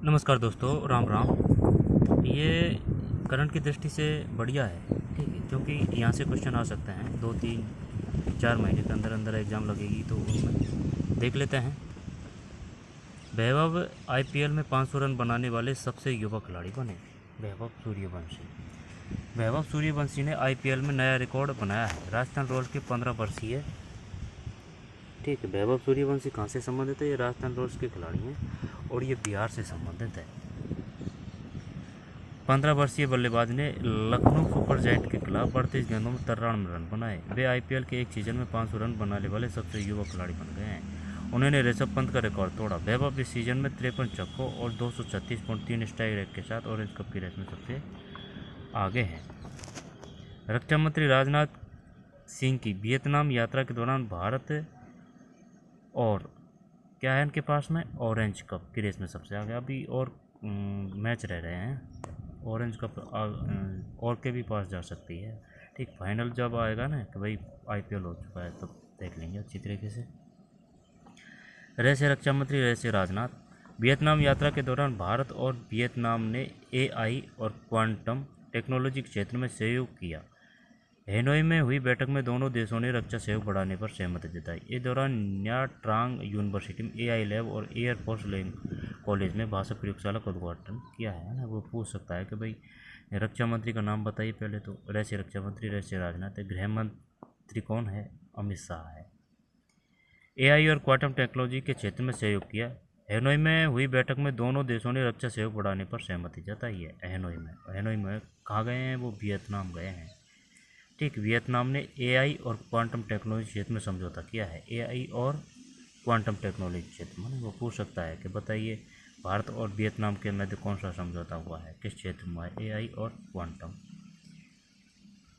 नमस्कार दोस्तों, राम राम। ये करंट की दृष्टि से बढ़िया है, ठीक है, क्योंकि यहाँ से क्वेश्चन आ सकते हैं 2 3 4 महीने के अंदर अंदर एग्ज़ाम लगेगी तो उनमें देख लेते हैं। वैभव आईपीएल में 500 रन बनाने वाले सबसे युवा खिलाड़ी बने। वैभव सूर्यवंशी। वैभव सूर्यवंशी ने आईपीएल में नया रिकॉर्ड बनाया है। राजस्थान रॉयल्स के 15 वर्षीय, ठीक है, वैभव सूर्यवंशी कहाँ से संबंधित है? ये राजस्थान रॉयल्स के खिलाड़ी हैं और ये बिहार से संबंधित है। 15 वर्षीय बल्लेबाज ने लखनऊ सुपर जायंट के खिलाफ 38 गेंदों में 93 रन बनाए। वे आईपीएल के एक सीजन में 500 रन बनाने वाले सबसे युवा खिलाड़ी बन गए हैं। उन्होंने ऋषभ पंत का रिकॉर्ड तोड़ा। वैभव इस सीजन में 53 छक्कों और 236.3 स्ट्राइक रेट के साथ ऑरेंज कप की रेस में सबसे आगे हैं। रक्षा मंत्री राजनाथ सिंह की वियतनाम यात्रा के दौरान भारत और क्या है इनके पास में ऑरेंज कप की रेस में सबसे आगे। अभी और मैच रह रहे हैं। ऑरेंज कप और के भी पास जा सकती है। ठीक, फाइनल जब आएगा ना कि भाई आईपीएल हो चुका है तब देख लेंगे अच्छी तरीके से। रह से रक्षा मंत्री रह से राजनाथ। वियतनाम यात्रा के दौरान भारत और वियतनाम ने एआई और क्वांटम टेक्नोलॉजी के क्षेत्र में सहयोग किया। हेनोई में हुई बैठक में दोनों देशों ने रक्षा सहयोग बढ़ाने पर सहमति जताई। इस दौरान न्या ट्रांग यूनिवर्सिटी में एआई लैब और एयरफोर्स कॉलेज में भाषा प्रयोगशाला का उद्घाटन किया है ना। वो पूछ सकता है कि भाई रक्षा मंत्री का नाम बताइए पहले। तो रैसे रक्षा मंत्री रैसे राजनाथ है। गृह मंत्री कौन है? अमित शाह है। एआई और क्वांटम टेक्नोलॉजी के क्षेत्र में सहयोग किया। हेनोई में हुई बैठक में दोनों देशों ने रक्षा सहयोग बढ़ाने पर सहमति जताई है। हेनोई में कहाँ गए हैं? वो वियतनाम गए हैं। ठीक, वियतनाम ने एआई और क्वांटम टेक्नोलॉजी क्षेत्र में समझौता किया है। एआई और क्वांटम टेक्नोलॉजी क्षेत्र में वो पूछ सकता है कि बताइए भारत और वियतनाम के मध्य कौन सा समझौता हुआ है, किस क्षेत्र में है? एआई और क्वांटम।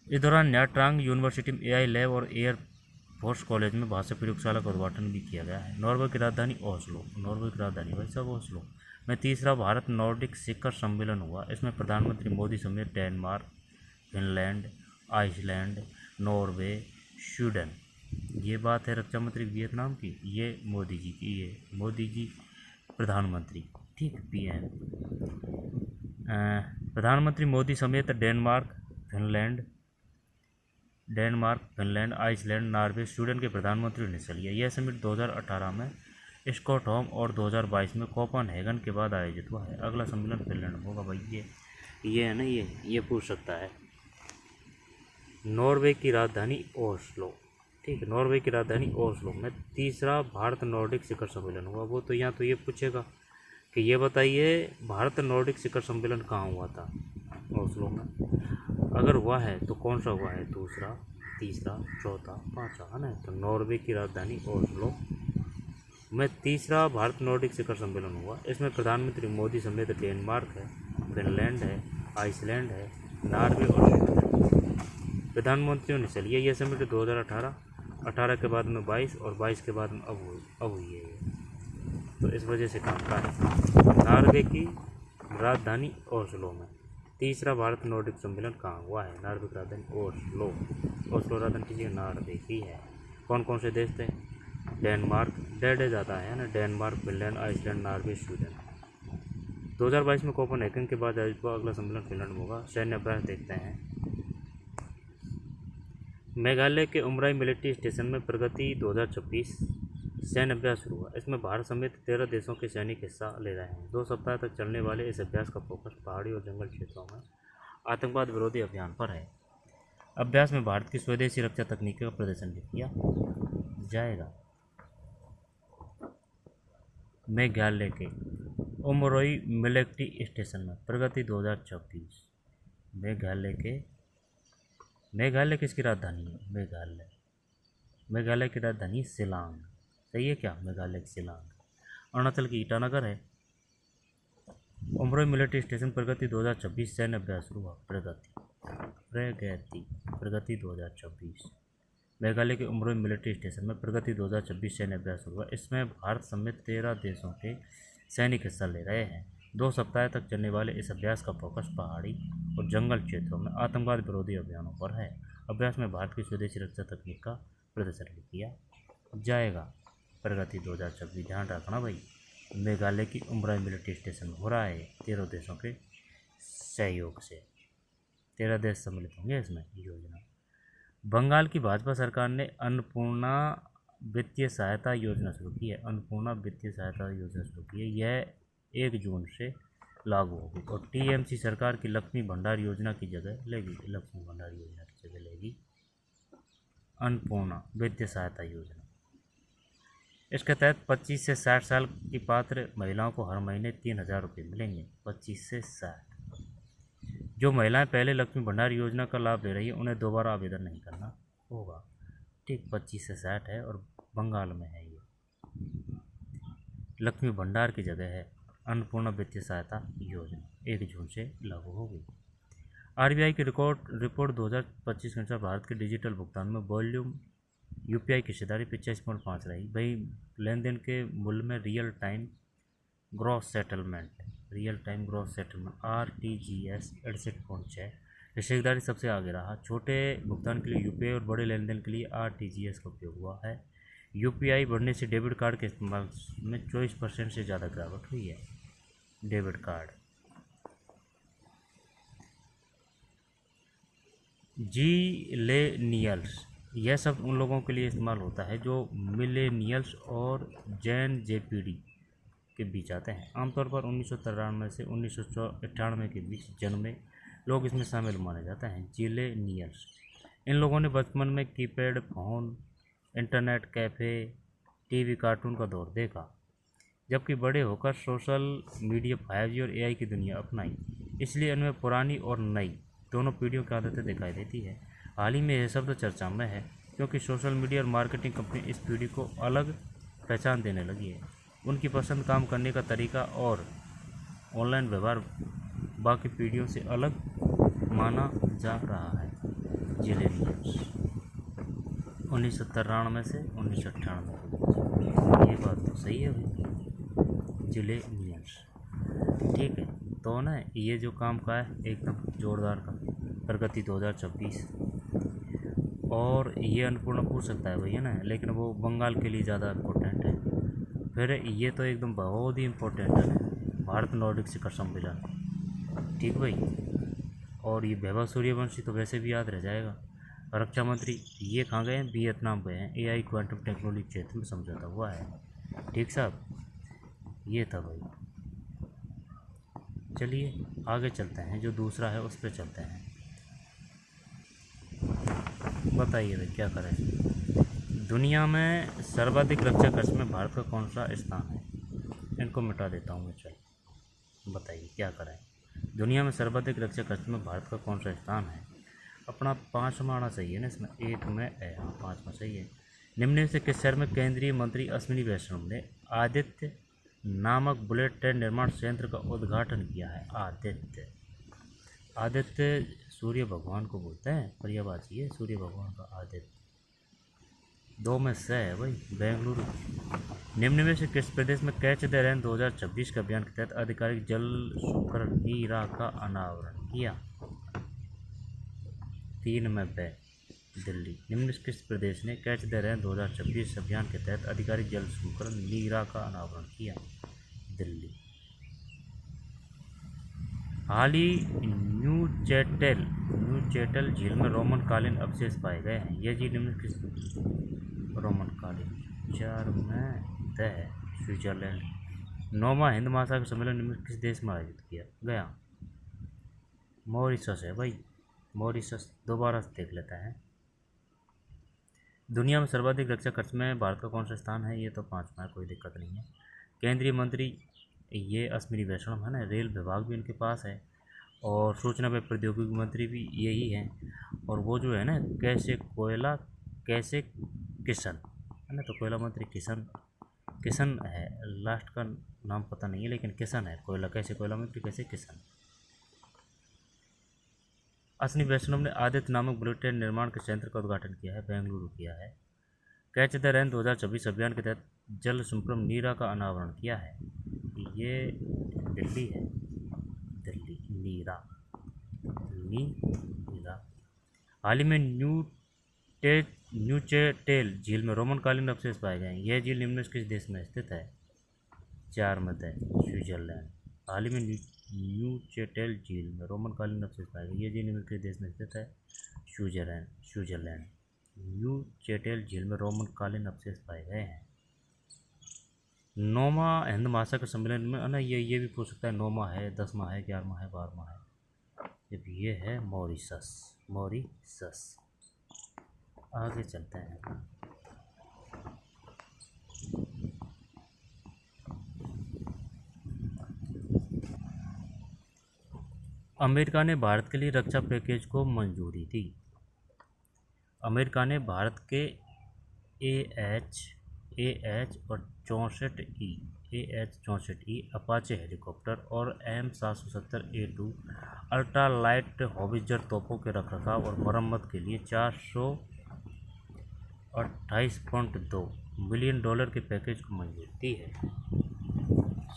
इस दौरान न्या ट्रांग यूनिवर्सिटी में एआई लैब और एयर फोर्स कॉलेज में भाषा प्रयोगशाला का उद्घाटन भी किया गया है। नॉर्वे की राजधानी ओस्लो। नॉर्वे की राजधानी भाई साहब ओस्लो में तीसरा भारत नॉर्डिक शिखर सम्मेलन हुआ। इसमें प्रधानमंत्री मोदी समेत Denmark, Finland, Iceland, Norway, Sweden. ये बात है रक्षा मंत्री वियतनाम की। ये मोदी जी की। ये मोदी जी प्रधानमंत्री, ठीक, पीएम। प्रधानमंत्री मोदी समेत Denmark, Finland, Iceland, Norway, Sweden के प्रधानमंत्री ने हिस्सा लिया। यह समिट 2018 में स्टॉकहोम और 2022 में कोपेनहेगन के बाद आयोजित हुआ है। अगला सम्मेलन फिनलैंड में होगा भाई। ये है ना, ये पूछ सकता है। नॉर्वे की राजधानी ओस्लो, ठीक है, नॉर्वे की राजधानी ओस्लो में तीसरा भारत नॉर्डिक शिखर सम्मेलन हुआ। वो तो यहाँ तो ये पूछेगा कि ये बताइए भारत नॉर्डिक शिखर सम्मेलन कहाँ हुआ था? ओस्लो में। अगर हुआ है तो कौन सा हुआ है? दूसरा, तीसरा, चौथा, पाँचवा, है ना। तो नॉर्वे की राजधानी ओस्लो में तीसरा भारत नॉर्डिक शिखर सम्मेलन हुआ। इसमें प्रधानमंत्री मोदी समेत डेनमार्क है, फिनलैंड है, आइसलैंड है, नॉर्वे और स्वीडन प्रधानमंत्रियों ने हिस्सा लिया। यह समिट 2018 के बाद में 22 और 22 के बाद में अब हुई है ये। तो इस वजह से काम का है। नॉर्वे की राजधानी ओस्लो में तीसरा भारत नॉर्डिक सम्मेलन कहाँ हुआ है? नॉर्वे की राजधानी ओस्लो राजधानी किसी नॉर्वे की है। कौन कौन से देश थे? डेनमार्क, डेड जाता है ना, Denmark, Finland, Iceland, Norway, Sweden. 2022 में कोपेनहेगन के बाद आयोजित हुआ। अगला सम्मेलन फिनलैंड में होगा। सैन्य अभ्यास देखते हैं। मेघालय के उमराई मिलिट्री स्टेशन में प्रगति 2026 सैन्य अभ्यास शुरू हुआ। इसमें भारत समेत 13 देशों के सैनिक हिस्सा ले रहे हैं। 2 सप्ताह तक चलने वाले इस अभ्यास का फोकस पहाड़ी और जंगल क्षेत्रों में आतंकवाद विरोधी अभियान पर है। अभ्यास में भारत की स्वदेशी रक्षा तकनीक का प्रदर्शन भी किया जाएगा। मेघालय के उमरोई मिलिट्री स्टेशन में प्रगति 2026। मेघालय किसकी राजधानी है? मेघालय की राजधानी शिलांग। सही है क्या? मेघालय की शिलांग। अरुणाचल की ईटानगर है। उमरोई मिलिट्री स्टेशन प्रगति 2026 सैन्य अभ्यास शुरू हुआ। प्रगति 2026। मेघालय के उमरोई मिलिट्री स्टेशन में प्रगति 2026 सैन्य अभ्यास शुरू हुआ। इसमें भारत समेत 13 देशों के सैनिक हिस्सा ले रहे हैं। 2 सप्ताह तक चलने वाले इस अभ्यास का फोकस पहाड़ी और जंगल क्षेत्रों में आतंकवाद विरोधी अभियानों पर है। अभ्यास में भारत की स्वदेशी रक्षा तकनीक का प्रदर्शन भी किया जाएगा। प्रगति 2026 ध्यान रखना भाई। मेघालय की उमराई मिलिट्री स्टेशन में हो रहा है 13 देशों के सहयोग से। 13 देश सम्मिलित होंगे इसमें योजना। बंगाल की भाजपा सरकार ने अन्नपूर्णा वित्तीय सहायता योजना शुरू की है। अन्नपूर्णा वित्तीय सहायता योजना शुरू की है, यह 1 जून से लागू होगी। और टीएमसी सरकार की लक्ष्मी भंडार योजना की जगह लेगी, लक्ष्मी भंडार योजना की जगह लेगी अन्नपूर्णा वित्तीय सहायता योजना। इसके तहत 25 से 60 साल की पात्र महिलाओं को हर महीने 3,000 रुपये मिलेंगे। 25 से 60। जो महिलाएं पहले लक्ष्मी भंडार योजना का लाभ ले रही है उन्हें दोबारा आवेदन नहीं करना होगा। ठीक, 25 से 60 है और बंगाल में है। ये लक्ष्मी भंडार की जगह है अन्नपूर्णा वित्तीय सहायता योजना, 1 जून से लागू होगी। आरबीआई की रिपोर्ट 2025 के अनुसार भारत के डिजिटल भुगतान में वॉल्यूम यूपीआई की हिस्सेदारी 85.5 रही। वही लेन देन के मूल्य में real time gross settlement RTGS 68.6 हिस्सेदारी सबसे आगे रहा। छोटे भुगतान के लिए यूपीआई और बड़े लेन देन के लिए RTGS का उपयोग हुआ है। यूपीआई बढ़ने से डेबिट कार्ड के इस्तेमाल में 24% से ज़्यादा गिरावट हुई है। डेबिट कार्ड जिलेनियल्स, यह शब्द उन लोगों के लिए इस्तेमाल होता है जो मिलेनियल्स और जेन जेपीडी के बीच आते हैं। आमतौर पर 1993 से 1998 के बीच जन्मे लोग इसमें शामिल माने जाते हैं। जिलेनियल्स इन लोगों ने बचपन में keypad phone, internet cafe, TV, cartoon का दौर देखा, जबकि बड़े होकर सोशल मीडिया, 5G और AI की दुनिया अपनाई। इसलिए इनमें पुरानी और नई दोनों पीढ़ियों की आदतें दिखाई देती है। हाल ही में यह शब्द चर्चा में है क्योंकि सोशल मीडिया और मार्केटिंग कंपनी इस पीढ़ी को अलग पहचान देने लगी है। उनकी पसंद, काम करने का तरीका और ऑनलाइन व्यवहार बाकी पीढ़ियों से अलग माना जा रहा है। जिलेनियल्स 1993 से 1998, ये बात तो सही है भाई। जिलेनियल्स, ठीक है। तो ना ये जो काम का है एकदम जोरदार का प्रगति 2026, और ये अन्नपूर्णा पूछ सकता है भैया ना, लेकिन वो बंगाल के लिए ज़्यादा इम्पोर्टेंट है। फिर ये तो एकदम बहुत ही इम्पोर्टेंट है, भारत नॉर्डिक शिखर सम्मेलन। ठीक भाई। और ये वैभव सूर्यवंशी तो वैसे भी याद रह जाएगा। रक्षा मंत्री ये कहाँ गए हैं? वियतनाम गए हैं। AI क्वांटम टेक्नोलॉजी क्षेत्र में समझौता हुआ है। ठीक साहब, ये था भाई। चलिए आगे चलते हैं, जो दूसरा है उस पर चलते हैं। बताइए भाई क्या करें। दुनिया में सर्वाधिक रक्षा खर्च में भारत का कौन सा स्थान है? इनको मिटा देता हूँ मैं। चल बताइए क्या करें। दुनिया में सर्वाधिक रक्षा खर्च में भारत का कौन सा स्थान है? अपना 5वां आना चाहिए ना इसमें, 1 में है, हाँ 5वां सही है। निम्न में से किस शहर में केंद्रीय मंत्री अश्विनी वैष्णव ने आदित्य नामक बुलेट ट्रेन निर्माण संयंत्र का उद्घाटन किया है? आदित्य सूर्य भगवान को बोलते हैं, पर्यायवाची है सूर्य भगवान का आदित्य। 2 में से है भाई, बेंगलुरु। निम्न में से किस प्रदेश में कैच द रेन 2026 के अभियान के तहत आधिकारिक जल शुक्र नीरा का अनावरण किया? 3 में दिल्ली। निम्न में किस प्रदेश ने कैच द रेन 2026 अभियान के तहत आधिकारिक जल शुक्र नीरा का अनावरण किया? दिल्ली। हाल ही न्यू चैटल झील में रोमन कालीन अवशेष पाए गए हैं। यह झील निम्न किस रोमन कालीन? 4 में स्विट्जरलैंड। 9वां हिंद महासागर सम्मेलन निम्न किस देश में आयोजित किया गया? मॉरिशस है भाई, मॉरिशस। दोबारा से देख लेते हैं। दुनिया में सर्वाधिक रक्षा खर्च में भारत का कौन सा स्थान है? ये तो 5वां है, कोई दिक्कत नहीं है। केंद्रीय मंत्री ये अश्विनी वैष्णव है ना, रेल विभाग भी उनके पास है, और सूचना व प्रौद्योगिकी मंत्री भी यही हैं। और वो जो है ना, कैसे किशन है ना, तो कोयला मंत्री किशन है, लास्ट का नाम पता नहीं है लेकिन किशन है। कोयला मंत्री कैसे किशन। अश्विनी वैष्णव ने आदित्य नामक बुलेट ट्रेन निर्माण के संयंत्र का उद्घाटन किया है, बेंगलुरु किया है। कैच द रेन 2026 अभियान के तहत जल संप्रम नीरा का अनावरण किया है? ये दिल्ली है, दिल्ली। नीरा। हाल ही में न्यू चैटेल झील में रोमन कालीन अवशेष पाए गए हैं। यह झील निम्न किस देश में स्थित है? 4 मध्य स्विट्जरलैंड। हाल ही में न्यूचेटेल झील में रोमन कालीन अवशेष पाए गए। ये झील निम्न के देश में स्थित है? स्विट्जरलैंड। न्यूचेटेल झील में रोमन कालीन अवशेष पाए गए हैं। नौमा हिंद महासागर सम्मेलन में ना ये भी पूछ सकता है, 9वां है, 10वां है, 11वां है, 12वां है। जब ये है मॉरिशस। आगे चलते हैं। अमेरिका ने भारत के लिए रक्षा पैकेज को मंजूरी दी। अमेरिका ने भारत के AH और 64E अपाचे हेलीकॉप्टर और M770A2 अल्ट्रालाइट हॉविट्जर तोपों के रखरखाव और मरम्मत के लिए $428.2 मिलियन के पैकेज को मंजूरी दी है।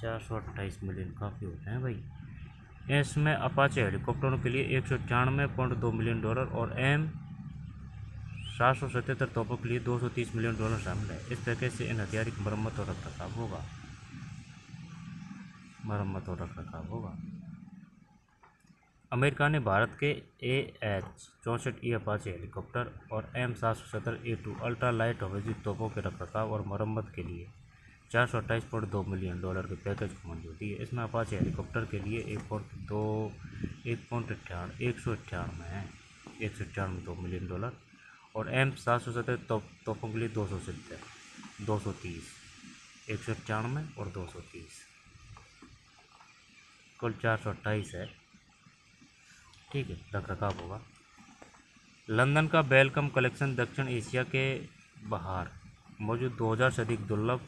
428 मिलियन काफ़ी होते हैं भाई। इसमें अपाचे हेलीकॉप्टरों के लिए $191.2 मिलियन और M777 तोपों के लिए $230 मिलियन शामिल है। इस पैकेज से इन हथियार की मरम्मत और रखरखाव होगा। अमेरिका ने भारत के AH-64E अपाचे हेलीकॉप्टर और M777A2 अल्ट्रालाइट हवाई तोपों के रखरखाव और मरम्मत के लिए $428.2 मिलियन के पैकेज को मंजूरी दी है। इसमें अपाचे हेलीकॉप्टर के लिए 198.2 मिलियन और M777 तोपों के लिए 230, 198 और 230, कुल 428 है। ठीक है, रखरखाव होगा। लंदन का वेलकम कलेक्शन दक्षिण एशिया के बाहर मौजूद 2000 से अधिक दुर्लभ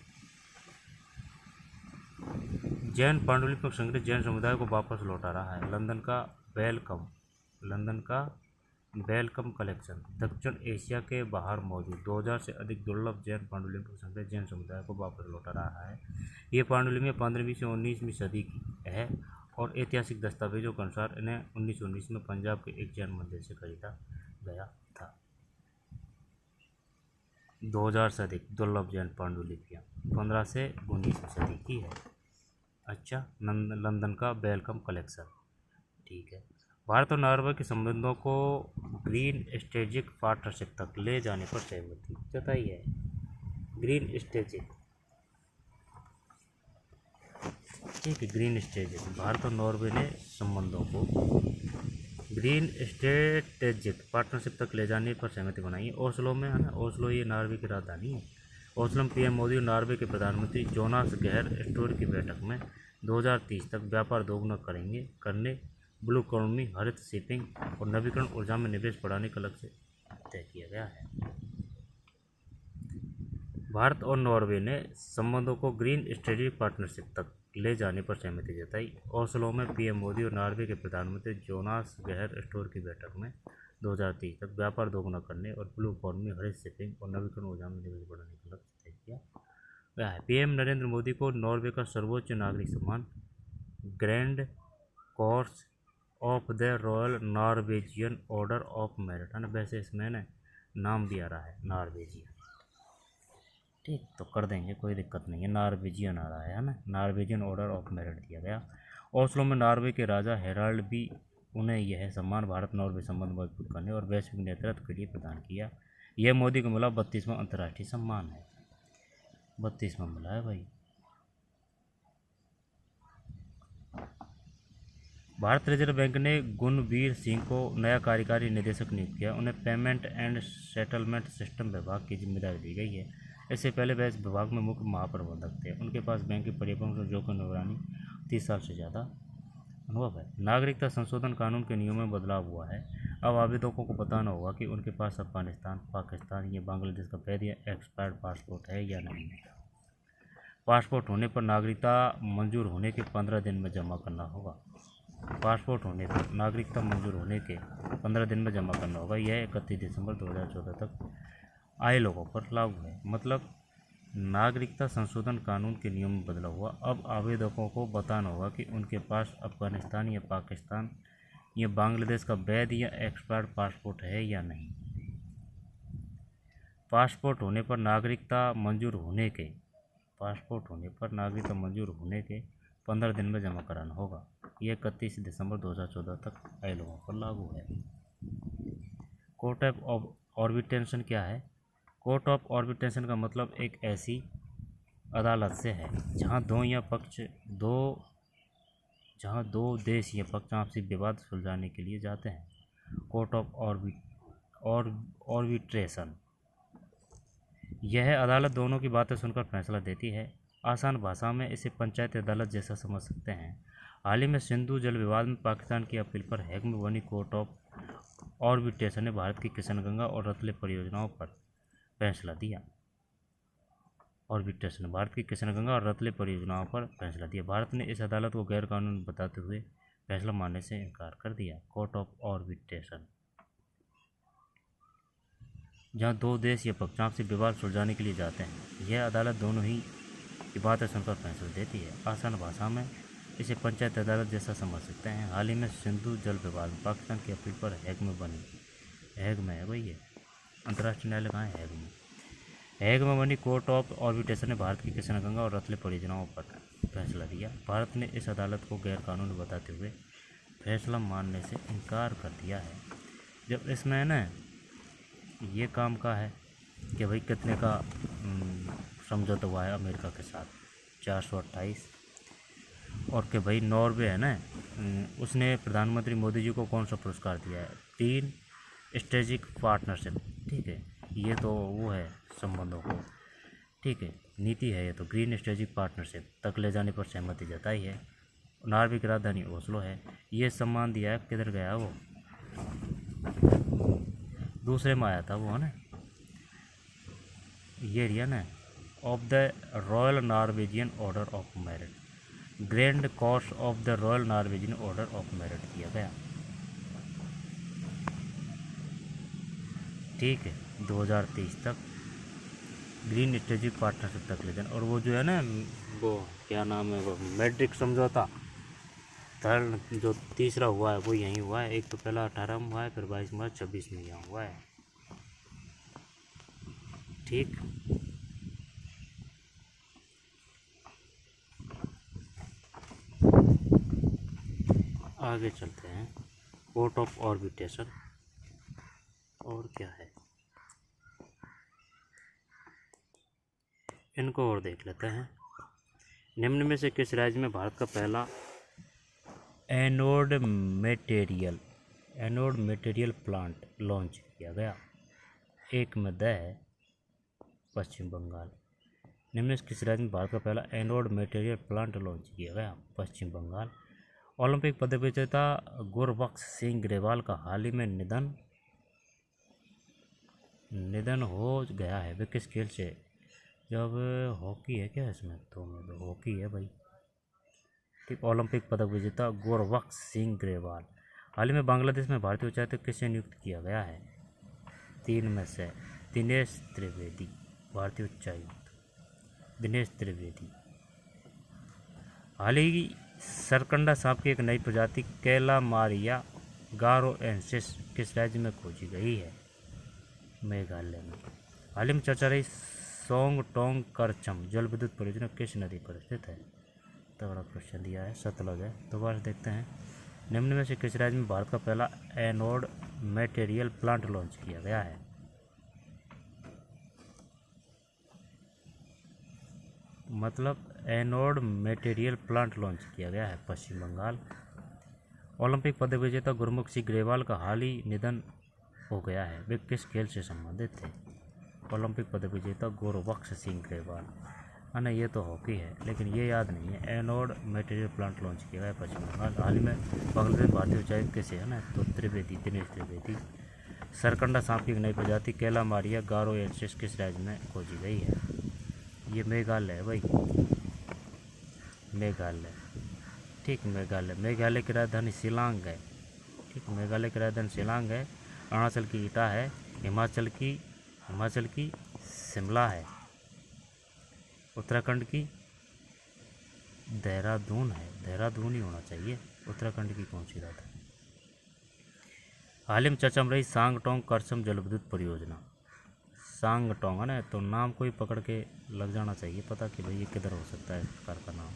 जैन पांडुलिपि संग्रह जैन समुदाय को वापस लौटा रहा है। लंदन का वेलकम कलेक्शन दक्षिण एशिया के बाहर मौजूद 2000 से अधिक दुर्लभ जैन पांडुलिपि संग्रह जैन समुदाय को वापस लौटा रहा है। ये पांडुलिपियाँ 15वीं से 19वीं सदी की है और ऐतिहासिक दस्तावेजों के अनुसार इन्हें 1919 में पंजाब के एक जैन मंदिर से खरीदा गया था। 2000 से अधिक दुर्लभ जैन पांडुलिपियाँ 15 से 19वीं सदी की है। अच्छा, लंदन का वेलकम कलेक्शन। ठीक है। भारत और नॉर्वे के संबंधों को ग्रीन स्ट्रेटेजिक पार्टनरशिप तक ले जाने पर सहमति जताई है। ग्रीन स्ट्रेटेजिक, ठीक है, ग्रीन स्ट्रेटेजिक। भारत और नॉर्वे ने संबंधों को ग्रीन स्ट्रेटेजिक पार्टनरशिप तक ले जाने पर सहमति बनाई है। ओस्लो में है ना, ओस्लो ये नॉर्वे की राजधानी है। ओस्लो में PM मोदी और नॉर्वे के प्रधानमंत्री जोनास गहर स्टोर की बैठक में 2030 तक व्यापार दोगुना करने ब्लू इकोनॉमी, हरित शिपिंग और नवीकरण ऊर्जा में निवेश बढ़ाने का लक्ष्य तय किया गया है। भारत और नॉर्वे ने संबंधों को ग्रीन स्ट्रेटेजिक पार्टनरशिप तक ले जाने पर सहमति जताई। ओस्लो में PM मोदी और नॉर्वे के प्रधानमंत्री जोनास गहर स्टोर की बैठक में 2030 तक व्यापार दोगुना करने और ब्लू इकोनॉमी, हरित शिपिंग और नवीकरण ऊर्जा में निवेश बढ़ाने का लक्ष्य तय किया गया है। PM नरेंद्र मोदी को नॉर्वे का सर्वोच्च नागरिक सम्मान grand course of the royal Norwegian order of merit है ना, वैसे इसमें ना नाम भी आ रहा है नॉर्वेजियन। ठीक, तो कर देंगे, कोई दिक्कत नहीं है। नॉर्वेजियन आ रहा है ना, नॉर्वेजियन ऑर्डर ऑफ मेरिट दिया गया। ओस्लो में नॉर्वे के राजा हेराल्ड भी उन्हें यह सम्मान भारत नॉर्वे संबंध मजबूत करने और वैश्विक नेतृत्व के लिए प्रदान किया। यह मोदी को मिला 32वां अंतर्राष्ट्रीय सम्मान है। 32वां मिला है भाई। भारत रिजर्व बैंक ने गुणवीर सिंह को नया कार्यकारी निदेशक नियुक्त किया। उन्हें पेमेंट एंड सेटलमेंट सिस्टम विभाग की जिम्मेदारी दी गई है। इससे पहले वह इस विभाग में मुख्य महाप्रबंधक थे। उनके पास बैंकिंग परिपक्वता और जोखिम निगरानी 30 साल से ज़्यादा अनुभव है। नागरिकता संशोधन कानून के नियमों में बदलाव हुआ है। अब आवेदकों को बताना होगा कि उनके पास अफगानिस्तान, पाकिस्तान या बांग्लादेश का वैध या एक्सपायर्ड पासपोर्ट है या नहीं। पासपोर्ट होने पर नागरिकता मंजूर होने के 15 दिन में जमा करना होगा। पासपोर्ट होने पर नागरिकता मंजूर होने के 15 दिन में जमा करना होगा। यह 31 दिसंबर 2014 तक आए लोगों पर लागू है। मतलब नागरिकता संशोधन कानून के नियम में बदलाव हुआ। अब आवेदकों को बताना होगा कि उनके पास अफगानिस्तान या पाकिस्तान या बांग्लादेश का वैध या एक्सपायर्ड पासपोर्ट है या नहीं। पासपोर्ट होने पर नागरिकता मंजूर होने के पासपोर्ट होने पर नागरिकता मंजूर होने के 15 दिन में जमा कराना होगा। यह 31 दिसंबर 2014 तक आए लोगों पर लागू है। कोर्ट ऑफ आर्बिट्रेशन क्या है? कोर्ट ऑफ आर्बिट्रेशन का मतलब एक ऐसी अदालत से है जहां दो देश या पक्ष आपसी विवाद सुलझाने के लिए जाते हैं। कोर्ट ऑफ आर्बिट्रेशन यह अदालत दोनों की बातें सुनकर फैसला देती है। आसान भाषा में इसे पंचायती अदालत जैसा समझ सकते हैं। हाल ही में सिंधु जल विवाद में पाकिस्तान की अपील पर हेग में बनी कोर्ट ऑफ आर्बिट्रेशन ने भारत की किशनगंगा और रतले परियोजनाओं पर फैसला दिया। भारत की किशनगंगा और रतले परियोजनाओं पर फैसला दिया। भारत ने इस अदालत को गैरकानूनी बताते हुए फैसला मानने से इनकार कर दिया। कोर्ट ऑफ आर्बिट्रेशन जहां दो देश या पक्ष आपसी विवाद सुलझाने के लिए जाते हैं। यह अदालत दोनों ही की बातें सुनकर फैसला देती है। आसान भाषा में इसे पंचायत अदालत जैसा समझ सकते हैं। हाल ही में सिंधु जल विवाद में पाकिस्तान की अपील पर हेग में है भाई, ये अंतर्राष्ट्रीय न्यायालय कहाँ है? हेग में बनी कोर्ट ऑफ आर्बिट्रेशन ने भारत की किशनगंगा और रतले परियोजनाओं पर फैसला दिया। भारत ने इस अदालत को गैरकानूनी बताते हुए फैसला मानने से इनकार कर दिया है। जब इसमें ना ये काम का है कि भाई कितने का समझौता हुआ है अमेरिका के साथ 428, और कि भाई नॉर्वे है ना, उसने प्रधानमंत्री मोदी जी को कौन सा पुरस्कार दिया है? 3 स्ट्रेटेजिक पार्टनरशिप। ठीक है, ये तो वो है संबंधों को, ठीक है, नीति है ये तो। ग्रीन स्ट्रेटेजिक पार्टनरशिप तक ले जाने पर सहमति जताई है। नॉर्वे की राजधानी ओस्लो है। ये सम्मान दिया है, किधर गया वो? दूसरे में आया था वो, है ना, ये रिया ना, of the royal Norwegian order of merit, grand cross of the royal Norwegian order of merit दिया गया। ठीक है, 2023 तक ग्रीन स्ट्रेटेजिक पार्टनरशिप तक ले जाना। और वो जो है ना, वो क्या नाम है, वो मैड्रिड समझौता थर्ड जो तीसरा हुआ है वो यहीं हुआ है। एक तो पहला 18 में हुआ है, फिर 22 मार्च 26 में यहाँ हुआ है। ठीक, आगे चलते हैं। कोर्ट ऑफ आर्बिट्रेशन और क्या है, इनको और देख लेते हैं। निम्न में से किस राज्य में भारत का पहला एनोड मटेरियल प्लांट लॉन्च किया गया? एक में द है पश्चिम बंगाल। निम्न में से किस राज्य में भारत का पहला एनोड मटेरियल प्लांट लॉन्च किया गया? पश्चिम बंगाल। ओलंपिक पदक विजेता गुरबख्श सिंह ग्रेवाल का हाल ही में निधन हो गया है। वे किस खेल से? जब हॉकी है क्या इसमें? तो हॉकी है भाई। ठीक, ओलंपिक पदक विजेता गुरबख्श सिंह ग्रेवाल। हाल ही में बांग्लादेश में भारतीय उच्चायुक्त किसे नियुक्त किया गया है? 3 में से दिनेश त्रिवेदी, भारतीय उच्चायुक्त दिनेश त्रिवेदी। हाल ही सरकंडा सांप की एक नई प्रजाति कैलामारिया गारोएंसिस किस राज्य में खोजी गई है? मेघालय में। हाल ही में चर्चा रही सोंगटोंग करचम जल विद्युत परियोजना किस नदी पर स्थित है? तगड़ा क्वेश्चन दिया है, सतलज है। दोबारा देखते हैं। निम्न में से किस राज्य में भारत का पहला एनोड मटेरियल प्लांट लॉन्च किया गया है? मतलब एनोड मटेरियल प्लांट लॉन्च किया गया है पश्चिम बंगाल। ओलंपिक पदक विजेता गुरमुख सिंह ग्रेवाल का हाल ही निधन हो गया है। वे किस खेल से संबंधित थे? ओलंपिक पदक विजेता गुरबख्श सिंह ग्रेवाल। ना ये तो हॉकी है, लेकिन ये याद नहीं है। एनोड मटेरियल प्लांट लॉन्च किया गया है पश्चिम बंगाल। हाल ही में बांग्लादेश भारतीय उच्चायुक्त किसे है ना, तो त्रिवेदी, दिनेश त्रिवेदी। सरकंडा सांप की एक नई प्रजाति कैलामारिया गारोएंसिस किस राज्य में खोजी गई है? ये मेघालय है भाई, मेघालय। ठीक, मेघालय की राजधानी शिलांग है। ठीक, मेघालय की राजधानी शिलांग है। अरुणाचल की ईटा है। हिमाचल की शिमला है। उत्तराखंड की देहरादून है। देहरादून ही होना चाहिए। उत्तराखंड की कौन सी राजधानी? हाल ही में चर्चा में रही सांगटोंग करचम जल विद्युत परियोजना। सांगटोंग है ना, तो नाम को ही पकड़ के लग जाना चाहिए पता कि भाई ये किधर हो सकता है इस प्रकार का नाम।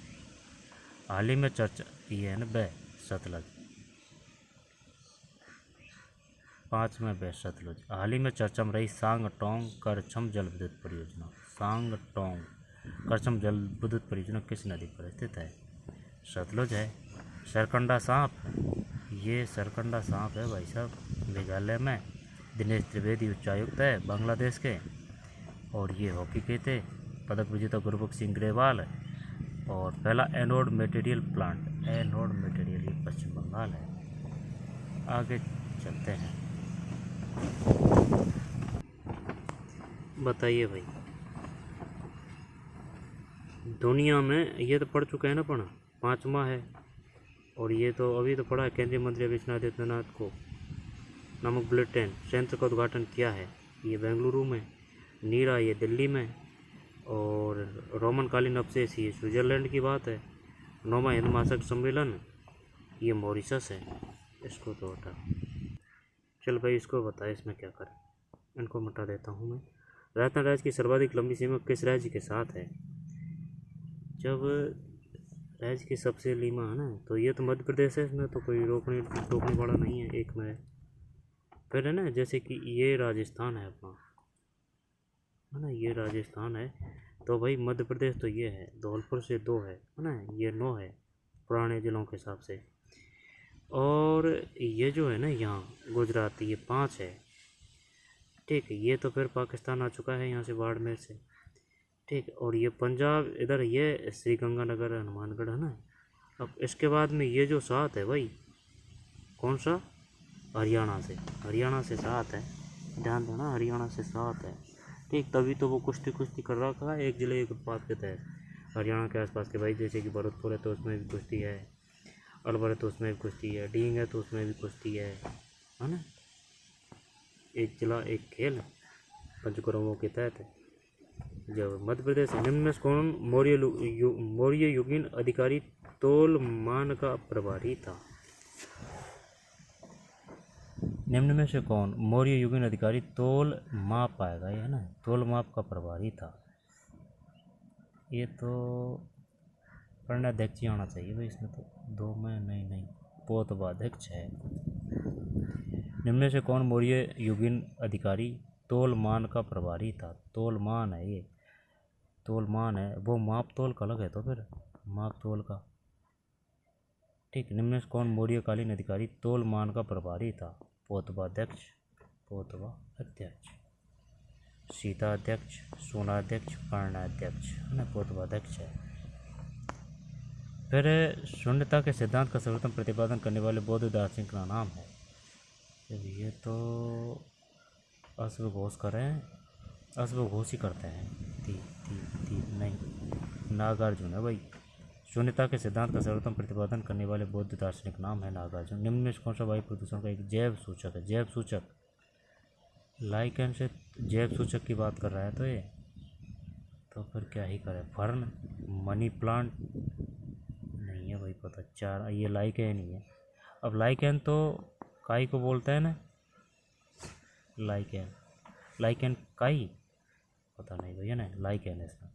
हाल ही में चर्चा ये है ना बे सतलज, 5 में बे सतलुज। हाल ही में चर्चा में रही सांगटोंग करछम जल विद्युत परियोजना। सांगटोंग करछम जल विद्युत परियोजना किस नदी पर स्थित है? सतलुज है। सरकंडा सांप, ये सरकंडा सांप है भाई साहब, मेघालय में। दिनेश त्रिवेदी उच्चायुक्त है बांग्लादेश के। और ये हॉकी के थे पदक विजेता गुरबख्श सिंह ग्रेवाल। और पहला anode material plant, anode material, ये पश्चिम बंगाल है। आगे चलते हैं, बताइए भाई। दुनिया में ये तो पढ़ चुके हैं ना, पढ़ा 5वां है। और ये तो अभी तो पढ़ा है, केंद्रीय मंत्री अविनाश आदित्यनाथ को नामक बुलेटिन संयंत्र का उद्घाटन किया है, ये बेंगलुरु में। नीरा ये दिल्ली में। और रोमन कालीन अवशेष ये स्विट्जरलैंड की बात है। 9वां हिंद महासागर सम्मेलन ये मॉरिशस है। इसको तो हटा, चल भाई इसको बता इसमें क्या करें, इनको मिटा देता हूँ मैं। राजस्थान राज्य की सर्वाधिक लंबी सीमा किस राज्य के साथ है? जब राज्य की सबसे लीमा है ना, तो ये तो मध्य प्रदेश है, इसमें तो कोई रोकने वाला नहीं है, एक में। फिर है ना, जैसे कि ये राजस्थान है अपना, है ना, ये राजस्थान है, तो भाई मध्य प्रदेश तो ये है, धौलपुर से 2 है ना, ये 9 है पुराने ज़िलों के हिसाब से। और ये जो है ना यहाँ गुजरात, ये 5 है। ठीक है, ये तो फिर पाकिस्तान आ चुका है यहाँ से बाड़मेर से। ठीक, और ये पंजाब इधर, ये श्री गंगानगर हनुमानगढ़ है ना। अब इसके बाद में ये जो 7 है भाई, कौन सा? हरियाणा से 7 है, ध्यान देना, हरियाणा से 7 है। ठीक, तभी तो वो कुश्ती कर रखा है एक जिले एक उत्पाद के तहत। हरियाणा के आसपास के भाई, जैसे कि भरतपुर है तो उसमें भी कुश्ती है, अलवर है तो उसमें भी कुश्ती है, डींग है तो उसमें भी कुश्ती है ना। एक जिला एक खेल पंचकर्मों के तहत है। जब मध्य प्रदेश, निम्न में से कौन मौर्य युगीन अधिकारी तोलमान का प्रभारी था? निम्न में से कौन मौर्य युगीन अधिकारी तोल माप पाएगा, ये है ना, तोल माप का प्रभारी था? ये तो कर्णाध्यक्ष ही आना चाहिए भाई इसमें तो, 2 में नहीं, पोतवाध्यक्ष है। निम्न में से कौन मौर्य युगीन अधिकारी तोलमान का प्रभारी था? तोलमान है ये, तोलमान है, वो माप तोल का अलग है, तो फिर माप तोल का। ठीक, निम्न में से कौन मौर्यकालीन अधिकारी तोलमान का प्रभारी था? पोतवाध्यक्ष, पोतवाध्यक्ष, सीताध्यक्ष, सोनाध्यक्ष, कर्णाध्यक्ष, है ना, पोतवाध्यक्ष है। फिर शून्यता के सिद्धांत का सर्वोत्तम प्रतिपादन करने वाले बौद्ध दार्शनिक का नाम है? ये तो अश्वघोष करें, अश्वघोष ही करते हैं। नहीं, नागार्जुन है भाई। शून्यता के सिद्धांत का सर्वोत्तम प्रतिपादन करने वाले बौद्ध दार्शनिक नाम है नागार्जुन। निम्न में कौन सा वायु प्रदूषण का एक जैव सूचक है? जैव सूचक, लाइकेन से जैव सूचक की बात कर रहा है तो ये, तो फिर क्या ही करे? फर्न, मनी प्लांट नहीं है भाई पता, 4 ये लाइकेन ही है। अब लाइकेन तो काई को बोलते हैं ना, लाइकेन काई, पता नहीं भैया ना, लाइकेन है इसमें।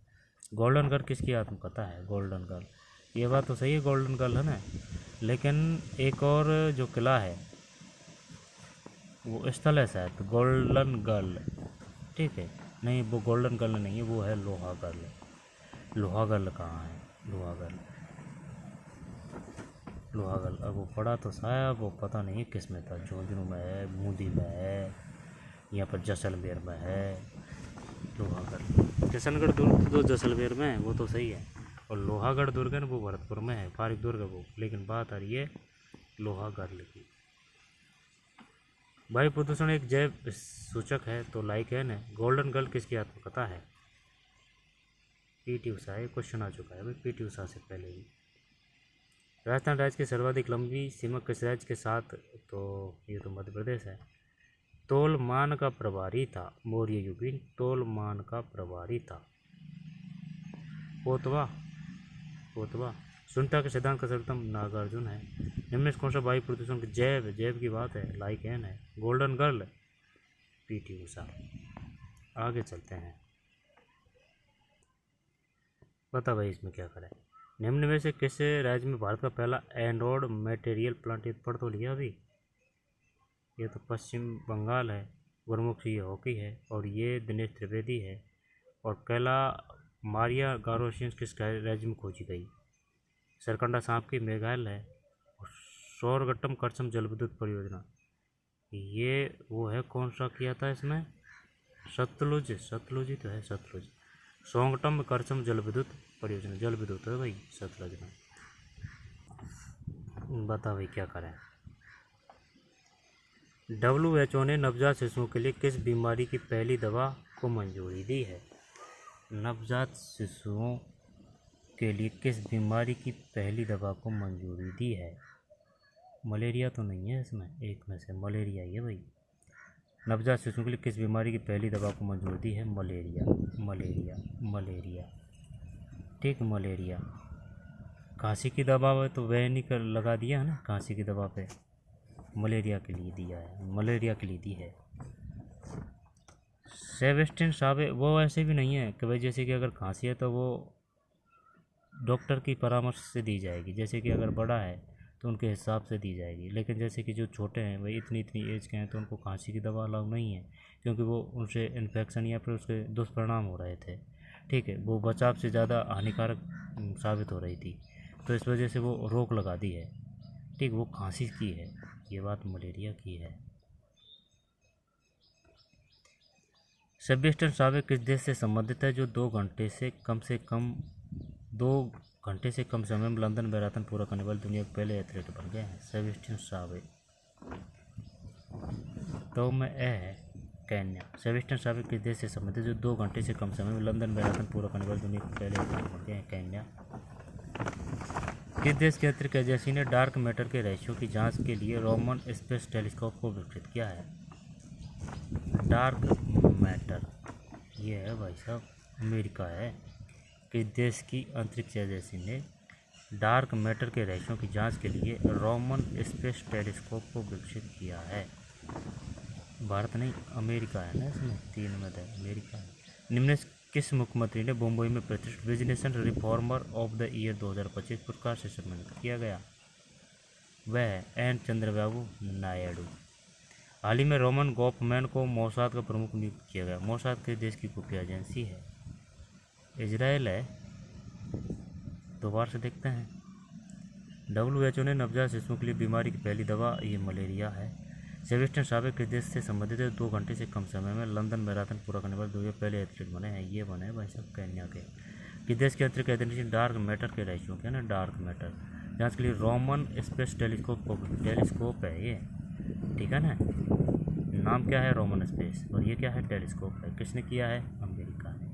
गोल्डन गर्ल किसकी आत्मकथा है? गोल्डन गर्ल, ये बात तो सही है, गोल्डन गर्ल है ना, लेकिन एक और जो किला है वो स्थल है शायद गोल्डन गर्ल। ठीक है, नहीं वो गोल्डन गर्ल नहीं है, वो है लोहा गर्ल। लोहा गर्ल कहाँ है? लोहा गर्ल अब वो पढ़ा तो साहब, वो पता नहीं है किस में था, झुंझुनू में है, बूंदी में है, यहाँ पर जैसलमेर में है। लोहागढ़, किशनगढ़ दुर्ग तो जैसलमेर में है, वो तो सही है। और लोहागढ़ दुर्ग है वो भरतपुर में है, फारिक दुर्ग है वो, लेकिन बात आ रही है लोहागढ़ की। वायु प्रदूषण एक जैव सूचक है तो लाइकेन है। गोल्डन गर्ल किसकी आत्मकथा है? पीटी उषा, ये क्वेश्चन आ चुका है भाई पीटी उषा से पहले ही। राजस्थान राज्य की सर्वाधिक लंबी सीमा किस राज्य के साथ? तो ये तो मध्य प्रदेश है। तोलमान का प्रभारी था, मौर्य युगीन तोलमान का प्रभारी था पोतवा। शून्यता के सिद्धांत का सर्वोत्तम नागार्जुन है। निम्न में कौन सा वायु प्रदूषण के जैव की बात है? लाइकेन है। Golden girl PT Usha. आगे चलते हैं। बता भाई इसमें क्या करें। निम्न में से किस राज्य में भारत का पहला एनोड मटेरियल प्लांट, ये पढ़ तो लिया अभी। ये तो पश्चिम बंगाल है, गुरुमुख ये हॉकी है, और ये दिनेश त्रिवेदी है। और कैला मारिया गारोसियंस किस राज्य में खोजी गई? सरकंडा सांप की मेघालय है। और शोरगट्टम करसम जलविद्युत परियोजना, ये वो है, कौन सा किया था इसमें? सतलुज, सतलुज ही तो है, सतलुज। सोंगटम करसम जलविद्युत परियोजना, जल विद्युत है भाई सतलुज में। बता भाई क्या करें। WHO ने नवजात शिशुओं के लिए किस बीमारी की पहली दवा को मंजूरी दी है? नवजात शिशुओं के लिए किस बीमारी की पहली दवा को मंजूरी दी है? मलेरिया तो नहीं है इसमें, एक में से मलेरिया ही है भाई। नवजात शिशुओं के लिए किस बीमारी की पहली दवा को मंजूरी दी है? Malaria, malaria, malaria. ठीक, मलेरिया। खांसी की दवा है तो वह नहीं कर लगा दिया है ना, खांसी की दवा पे मलेरिया के लिए दिया है, मलेरिया के लिए दी है। सेबेस्टिन साबे वो ऐसे भी नहीं है कि भाई जैसे कि अगर खांसी है तो वो डॉक्टर की परामर्श से दी जाएगी, जैसे कि अगर बड़ा है तो उनके हिसाब से दी जाएगी। लेकिन जैसे कि जो छोटे हैं भाई इतनी इतनी एज के हैं तो उनको खांसी की दवा अलाउ नहीं है, क्योंकि वो उनसे इन्फेक्शन या फिर उसके दुष्परिणाम हो रहे थे। ठीक है, वो बचाव से ज़्यादा हानिकारक साबित हो रही थी, तो इस वजह से वो रोक लगा दी है। ठीक, वो खांसी की है, ये बात मलेरिया की है। सेबेस्टियन सावे किस देश से संबंधित है जो 2 घंटे से कम समय में लंदन मैराथन पूरा करने वाले दुनिया के पहले एथलीट बन गए हैं? सेबेस्टियन सावे तो में है केन्या। सेबेस्टियन सावे किस देश से संबंधित जो 2 घंटे से कम समय में लंदन मैराथन पूरा करने वाले दुनिया के पहले एथलीट बन गए हैं? केन्या। किस देश की अंतरिक्ष एजेंसी ने डार्क मैटर के रेशियो की जांच के लिए रोमन स्पेस टेलीस्कोप को विकसित किया है? डार्क मैटर, ये है भाई साहब अमेरिका है। किस देश की अंतरिक्ष एजेंसी ने डार्क मैटर के रेशियो की जांच के लिए रोमन स्पेस टेलीस्कोप को विकसित किया है? भारत नहीं, अमेरिका है ना, इसमें 3 में है, अमेरिका है। निम्न किस मुख्यमंत्री ने मुंबई में प्रतिष्ठित business reformer of the year 2025 पुरस्कार से सम्मानित किया गया? वह एन चंद्रबाबू नायडू। हाल ही में रोमन गॉफमैन को मोसाद का प्रमुख नियुक्त किया गया। मोसाद किस देश की खुफिया एजेंसी है? इजराइल है। दोबारा से देखते हैं। WHO ने नवजात शिशुओं के लिए बीमारी की पहली दवा, ये मलेरिया है। सेबेस्टियन सावे किस देश से संबंधित है 2 घंटे से कम समय में लंदन मैराथन पूरा करने वाले दुनिया पहले एथलीट बने हैं? ये बने भाई साहब केन्या के। किस देश के अंतरिक्ष एजेंसी डार्क मैटर के रेशियो के ना, डार्क मैटर जांच के लिए रोमन स्पेस टेलीस्कोप है ये, ठीक है ना। नाम क्या है? रोमन स्पेस, और ये क्या है? टेलीस्कोप है। किसने किया है? अमेरिका ने।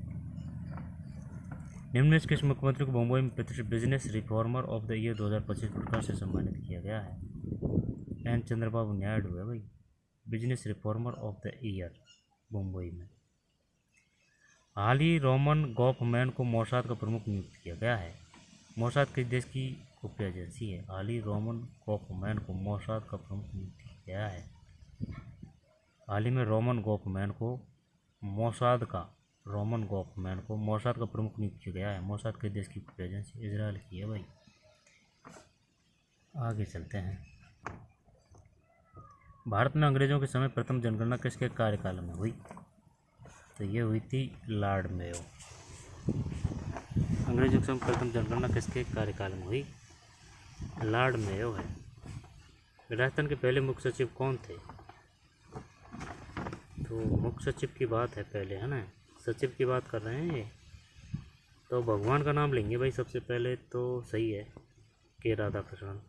निम्न में किस मुख्यमंत्री को मुंबई में प्रतिष्ठित business reformer of the year 2025 पुरस्कार से सम्मानित किया गया है? एन चंद्रबाबू नायडू है भाई, business reformer of the year Mumbai में। हाल ही रोमन गॉफमैन को मोसाद का प्रमुख नियुक्त किया गया है। मोसाद किस देश की खुफिया एजेंसी है? हाल ही रोमन गॉफमैन को मोसाद का प्रमुख नियुक्त किया गया है। हाल ही में रोमन गॉफमैन को मोसाद का प्रमुख नियुक्त किया गया है। मोसाद किस देश की खुफिया एजेंसी? इजराइल की है भाई। आगे चलते हैं। भारत में अंग्रेजों के समय प्रथम जनगणना किसके कार्यकाल में हुई? तो ये हुई थी लॉर्ड मेयो। अंग्रेजों के समय प्रथम जनगणना किसके कार्यकाल में हुई? लॉर्ड मेयो है। राजस्थान के पहले मुख्य सचिव कौन थे? तो मुख्य सचिव की बात है पहले, है ना, सचिव की बात कर रहे हैं ये, तो भगवान का नाम लेंगे भाई सबसे पहले, तो सही है के राधाकृष्णन।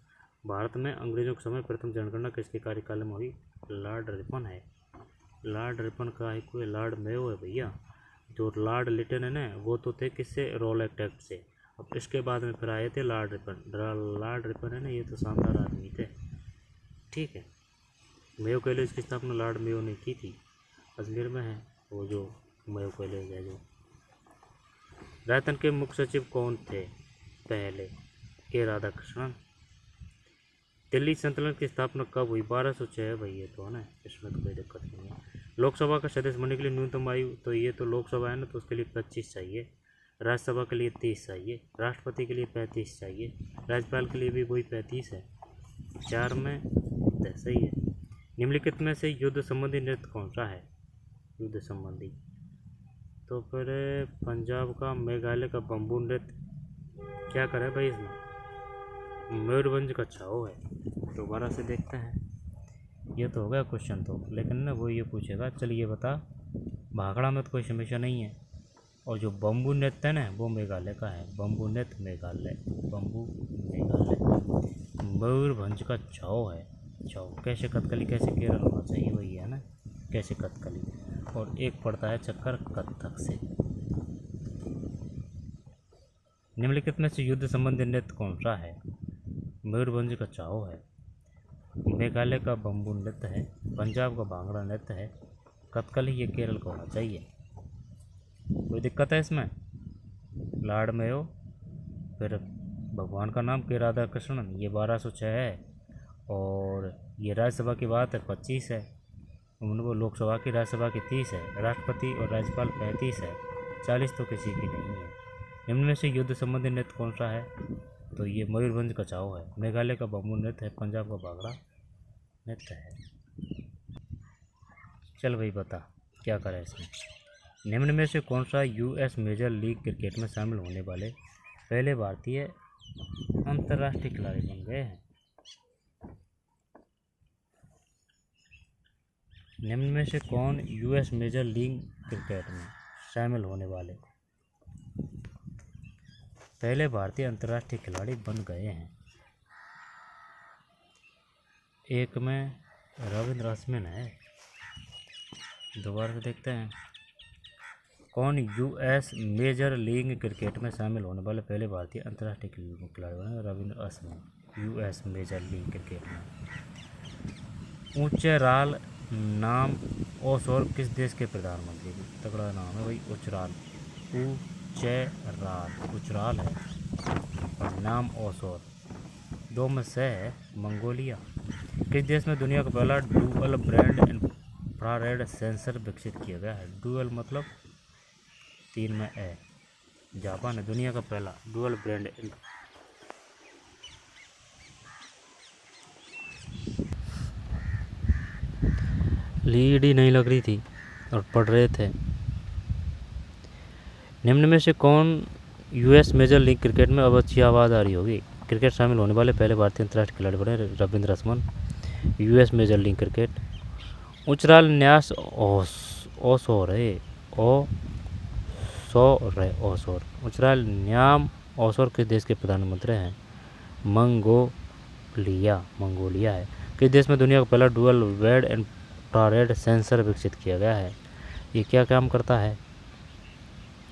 भारत में अंग्रेजों के समय प्रथम जनगणना किसके कार्यकाल में हुई? लॉर्ड रिपन है। लॉर्ड रिपन का है कोई, लॉर्ड मेयो है भैया। जो लॉर्ड लिटन है ना, वो तो थे किससे? रॉलेट एक्ट से। अब इसके बाद में फिर आए थे लॉर्ड रिपन। लॉर्ड रिपन है ना, ये तो शानदार आदमी थे, ठीक है। मेयो कॉलेज की स्थापना लॉर्ड मेयो ने की थी, अजमेर में है वो जो मेयो कॉलेज है। जो राजस्थान के मुख्य सचिव कौन थे पहले? के राधाकृष्णन। दिल्ली सल्तनत की स्थापना कब हुई? 1206 भाई, ये तो है ना, इसमें तो कोई दिक्कत नहीं है। लोकसभा का सदस्य बनने के लिए न्यूनतम आयु, तो ये तो लोकसभा है ना, तो उसके लिए 25 चाहिए। राज्यसभा के लिए 30 चाहिए। राष्ट्रपति के लिए 35 चाहिए। राज्यपाल के लिए भी वही 35 है। 4 में सही है। निम्नलिखित में से युद्ध संबंधी नृत्य कौन सा है? युद्ध संबंधी तो फिर पंजाब का, मेघालय का बम्बू नृत्य। क्या करे भाई इसमें? मयूरभंज का छाओ है। दोबारा से देखते हैं। ये तो हो गया क्वेश्चन तो, लेकिन ना वो ये पूछेगा चल ये बता, भाखड़ा में तो कोई समस्या नहीं है। और जो बम्बू नृत्य है ना वो मेघालय का है। बम्बू नृत्य मेघालय, बम्बू मेघालय। मयूरभंज का छाओ है। छाओ कैसे कथकली, कैसे केरल होना चाहिए वही है ना, कैसे कथकली। और एक पड़ता है चक्कर कथक से। निम्नलिखित में से युद्ध संबंधी नृत्य कौन सा है? मयूरभंज का छाओ है। मेघालय का बम्बू नृत्य है। पंजाब का भांगड़ा नृत्य है। कथकली ये केरल का होना चाहिए। कोई दिक्कत है इसमें? लाड़ में हो फिर भगवान का नाम के राधा कृष्णन, ये 1206 है। और ये राज्यसभा की बात है 25 है। वो लोकसभा की, राज्यसभा की 30 है। राष्ट्रपति और राज्यपाल 35 है। 40 तो किसी की नहीं है। निम्न में से युद्ध संबंधी नृत्य कौन सा है? तो ये मयूरभंज का छाओ है। मेघालय का बम्बू नृत्य है। पंजाब का भांगड़ा नृत्य है। चल भाई बता क्या करें इसमें। निम्न में से कौन सा यूएस मेजर लीग क्रिकेट में शामिल होने वाले पहले भारतीय अंतर्राष्ट्रीय खिलाड़ी बन गए हैं? निम्न में से कौन यूएस मेजर लीग क्रिकेट में शामिल होने वाले पहले भारतीय अंतर्राष्ट्रीय खिलाड़ी बन गए हैं? एक में रविंद्र अश्विन है। दोबारा से देखते हैं। कौन यूएस मेजर लीग क्रिकेट में शामिल होने वाले पहले भारतीय अंतर्राष्ट्रीय खिलाड़ी बने? Ravindra Ashwin. US major league cricket में। ऊंचेराल नाम ओसोर किस देश के प्रधानमंत्री? तगड़ा नाम है भाई, ऊंचेराल। ऊंचेराल है। और नाम ओसोर। 2 में से है। मंगोलिया। किस देश में दुनिया का पहला डुअल ब्रांड इंफ्रारेड सेंसर विकसित किया गया है? डुअल मतलब 3 में ए। जापान है दुनिया का पहला डुअल ब्रांड। लीड ही नहीं लग रही थी और पढ़ रहे थे। निम्न में से कौन यूएस मेजर लीग क्रिकेट में अब अच्छी आवाज़ आ रही होगी? क्रिकेट शामिल होने वाले पहले भारतीय अंतर्राष्ट्रीय खिलाड़ी बने Ravindra Ashwin. US major league cricket. ऊंचराल न्यास ओसोर है। ओसोर। ऊंचराल न्याम ओसोर किस देश के प्रधानमंत्री हैं? मंगोलिया है। किस देश में दुनिया का पहला डुअल वेड इंफ्रारेड सेंसर विकसित किया गया है? ये क्या काम करता है?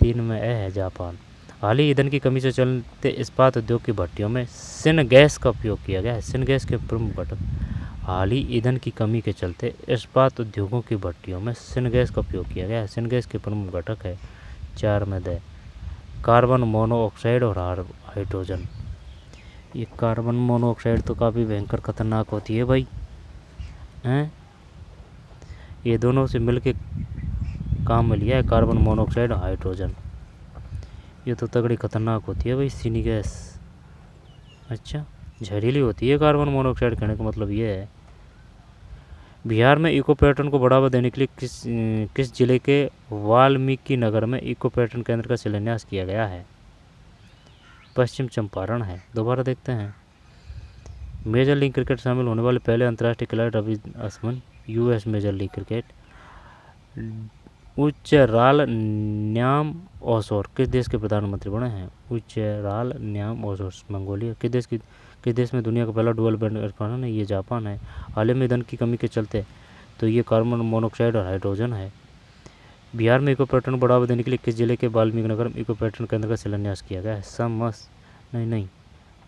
3 में ए है। जापान। हाल ही ईंधन की कमी से चलते इस्पात उद्योग की भट्टियों में सिन गैस का उपयोग किया गया है। सिन गैस के प्रमुख घटक। हाल ही ईंधन की कमी के चलते इस्पात उद्योगों की भट्टियों में सिन गैस का उपयोग किया गया है। सिन गैस के प्रमुख घटक है 4 में दे कार्बन मोनोऑक्साइड और हाइड्रोजन। ये कार्बन मोनोऑक्साइड तो काफ़ी भयंकर खतरनाक होती है भाई, हैं? ये दोनों से मिलके काम में लिया है कार्बन मोनोऑक्साइड और हाइड्रोजन। ये तो तगड़ी खतरनाक होती है भाई सिन गैस। अच्छा, जहरीली होती है कार्बन मोनोऑक्साइड, कहने का मतलब ये है। बिहार में इको पर्यटन को बढ़ावा देने के लिए किस जिले के वाल्मीकि नगर में इको पर्यटन केंद्र का शिलान्यास किया गया है? पश्चिम चंपारण है। दोबारा देखते हैं। मेजर लीग क्रिकेट शामिल होने वाले पहले अंतर्राष्ट्रीय खिलाड़ी Ravindra Ashwin. US major league cricket. ऊंचेराल न्याम ओसोर किस देश के प्रधानमंत्री बने हैं? ऊंचेराल न्याम ओसोर मंगोलिया। किस देश में दुनिया का पहला डुअल ब्रांड इरफान है? ये जापान है। हाल ही में ईंधन की कमी के चलते तो ये कार्बन मोनोऑक्साइड और हाइड्रोजन है। बिहार में इको पर्यटन को बढ़ावा देने के लिए किस जिले के वाल्मीकि नगर में इको पर्यटन केंद्र का शिलान्यास किया गया है? नहीं,